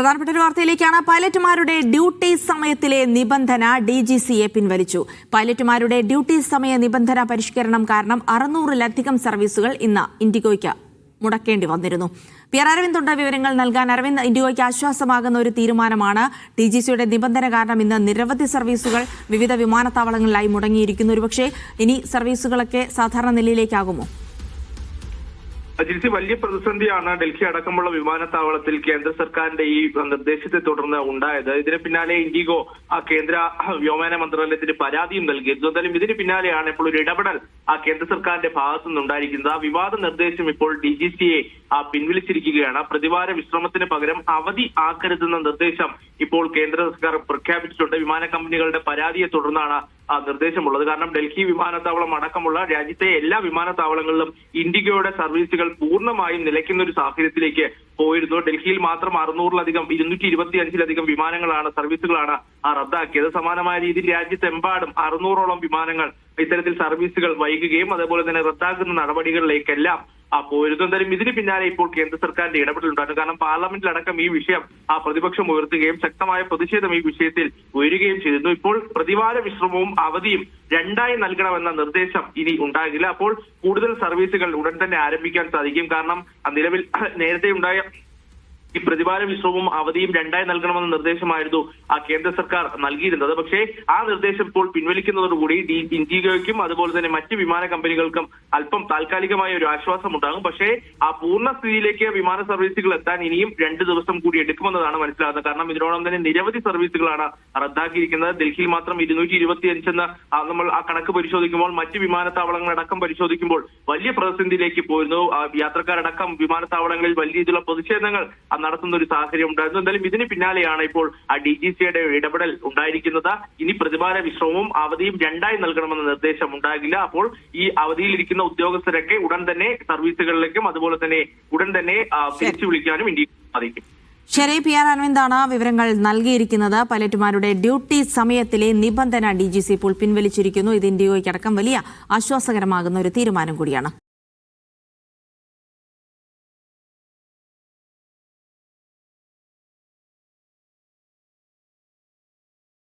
പ്രധാനപ്പെട്ട ഒരു വാർത്തയിലേക്കാണ്. പൈലറ്റുമാരുടെ ഡ്യൂട്ടി സമയത്തിലെ നിബന്ധന DGCA പിൻവലിച്ചു. പൈലറ്റുമാരുടെ ഡ്യൂട്ടി സമയ നിബന്ധന പരിഷ്കരണം കാരണം 600-ലധികം സർവീസുകൾ ഇന്ന് ഇൻഡിഗോയ്ക്ക് മുടക്കേണ്ടി വന്നിരുന്നു. PR അരവിന്ദ് വിവരങ്ങൾ നൽകാൻ. അരവിന്ദ്, ഇൻഡിഗോയ്ക്ക് ആശ്വാസമാകുന്ന ഒരു തീരുമാനമാണ്. DGCയുടെ നിബന്ധന കാരണം ഇന്ന് നിരവധി സർവീസുകൾ വിവിധ വിമാനത്താവളങ്ങളിലായി മുടങ്ങിയിരിക്കുന്നു. ഒരുപക്ഷെ ഇനി സർവീസുകളൊക്കെ സാധാരണ നിലയിലേക്കാകുമോ? വലിയ പ്രതിസന്ധിയാണ് ഡൽഹി അടക്കമുള്ള വിമാനത്താവളത്തിൽ കേന്ദ്ര സർക്കാരിന്റെ ഈ നിർദ്ദേശത്തെ തുടർന്ന് ഉണ്ടായത്. ഇതിന് പിന്നാലെ ഇൻഡിഗോ കേന്ദ്ര വ്യോമയാന മന്ത്രാലയത്തിന് പരാതിയും നൽകി. എന്തായാലും ഇതിന് പിന്നാലെയാണ് ഇപ്പോൾ ഒരു ഇടപെടൽ കേന്ദ്ര സർക്കാരിന്റെ ഭാഗത്തു നിന്നുണ്ടായിരിക്കുന്നത്. ആ വിവാദ നിർദ്ദേശം ഇപ്പോൾ DGCA പിൻവലിച്ചിരിക്കുകയാണ്. പ്രതിവാര വിശ്രമത്തിന് പകരം അവധി ആക്കരുതെന്ന നിർദ്ദേശം ഇപ്പോൾ കേന്ദ്ര സർക്കാർ പ്രഖ്യാപിച്ചിട്ടുണ്ട്. വിമാന കമ്പനികളുടെ പരാതിയെ തുടർന്നാണ് നിർദ്ദേശമുള്ളത്. കാരണം ഡൽഹി വിമാനത്താവളം അടക്കമുള്ള രാജ്യത്തെ എല്ലാ വിമാനത്താവളങ്ങളിലും ഇൻഡിഗോയുടെ സർവീസുകൾ പൂർണ്ണമായും നിലയ്ക്കുന്ന ഒരു സാഹചര്യത്തിലേക്ക് പോയിരുന്നു. ഡൽഹിയിൽ മാത്രം 600-ലധികം 225-ലധികം വിമാനങ്ങളാണ് സർവീസുകളാണ് റദ്ദാക്കിയത്. സമാനമായ രീതിയിൽ രാജ്യത്തെമ്പാടും 600ഓളം വിമാനങ്ങൾ ഇത്തരത്തിൽ സർവീസുകൾ വൈകുകയും അതുപോലെ തന്നെ റദ്ദാക്കുന്ന നടപടികളിലേക്കെല്ലാം പോയിരുന്നു. എന്തായാലും ഇതിന് പിന്നാലെ ഇപ്പോൾ കേന്ദ്ര സർക്കാരിന്റെ ഇടപെടലുണ്ടായിരുന്നു. കാരണം പാർലമെന്റിലടക്കം ഈ വിഷയം പ്രതിപക്ഷം ഉയർത്തുകയും ശക്തമായ പ്രതിഷേധം ഈ വിഷയത്തിൽ ഉയരുകയും ചെയ്തിരുന്നു. ഇപ്പോൾ പ്രതിവാര വിശ്രമവും അവധിയും രണ്ടായി നൽകണമെന്ന നിർദ്ദേശം ഇനി ഉണ്ടാകില്ല. അപ്പോൾ കൂടുതൽ സർവീസുകൾ ഉടൻ തന്നെ ആരംഭിക്കാൻ സാധിക്കും. കാരണം നിലവിൽ നേരത്തെ ഉണ്ടായ ഈ പ്രതിവാര വിശ്രമവും അവധിയും രണ്ടായി നൽകണമെന്ന നിർദ്ദേശമായിരുന്നു കേന്ദ്ര സർക്കാർ നൽകിയിരുന്നത്. പക്ഷേ ആ നിർദ്ദേശം ഇപ്പോൾ പിൻവലിക്കുന്നതോടുകൂടി ഇൻഡിഗോയ്ക്കും അതുപോലെ തന്നെ മറ്റ് വിമാന കമ്പനികൾക്കും അല്പം താൽക്കാലികമായ ഒരു ആശ്വാസം ഉണ്ടാകും. പക്ഷേ ആ പൂർണ്ണ സ്ഥിതിയിലേക്ക് വിമാന സർവീസുകൾ എത്താൻ ഇനിയും 2 ദിവസം കൂടി എടുക്കുമെന്നതാണ് മനസ്സിലാകുന്നത്. കാരണം ഇതിനോടൊപ്പം തന്നെ നിരവധി സർവീസുകളാണ് റദ്ദാക്കിയിരിക്കുന്നത്. ഡൽഹിയിൽ മാത്രം 225 എന്ന് നമ്മൾ ആ കണക്ക് പരിശോധിക്കുമ്പോൾ മറ്റ് വിമാനത്താവളങ്ങളടക്കം പരിശോധിക്കുമ്പോൾ വലിയ പ്രതിസന്ധിയിലേക്ക് പോയിരുന്നു. യാത്രക്കാരടക്കം വിമാനത്താവളങ്ങളിൽ വലിയ രീതിയിലുള്ള പ്രതിഷേധങ്ങൾ നടത്തുന്ന ഒരു സാഹചര്യം ഉണ്ടായിരുന്നു. എന്തായാലും ഇതിന് പിന്നാലെയാണ് ഇപ്പോൾ DGCയുടെ ഇടപെടൽ ഉണ്ടായിരിക്കുന്നത്. ഇനി പ്രതിവാര വിശ്രമവും അവധിയും രണ്ടായി നൽകണമെന്ന നിർദ്ദേശം ഉണ്ടാകില്ല. അപ്പോൾ ഈ അവധിയിലിരിക്കുന്ന ഉദ്യോഗസ്ഥരൊക്കെ ഉടൻ തന്നെ സർവീസുകളിലേക്കും അതുപോലെ തന്നെ ഉടൻ തന്നെ തിരിച്ചു വിളിക്കാനും ഇന്ത്യക്ക് സാധിക്കും. ശരി, PR അരവിന്ദാണ് വിവരങ്ങൾ നൽകിയിരിക്കുന്നത്. പൈലറ്റുമാരുടെ ഡ്യൂട്ടി സമയത്തിലെ നിബന്ധന DGC ഇപ്പോൾ പിൻവലിച്ചിരിക്കുന്നു. ഇത് ഇൻഡിഗോയ്ക്കടക്കം വലിയ ആശ്വാസകരമാകുന്ന ഒരു തീരുമാനം കൂടിയാണ്.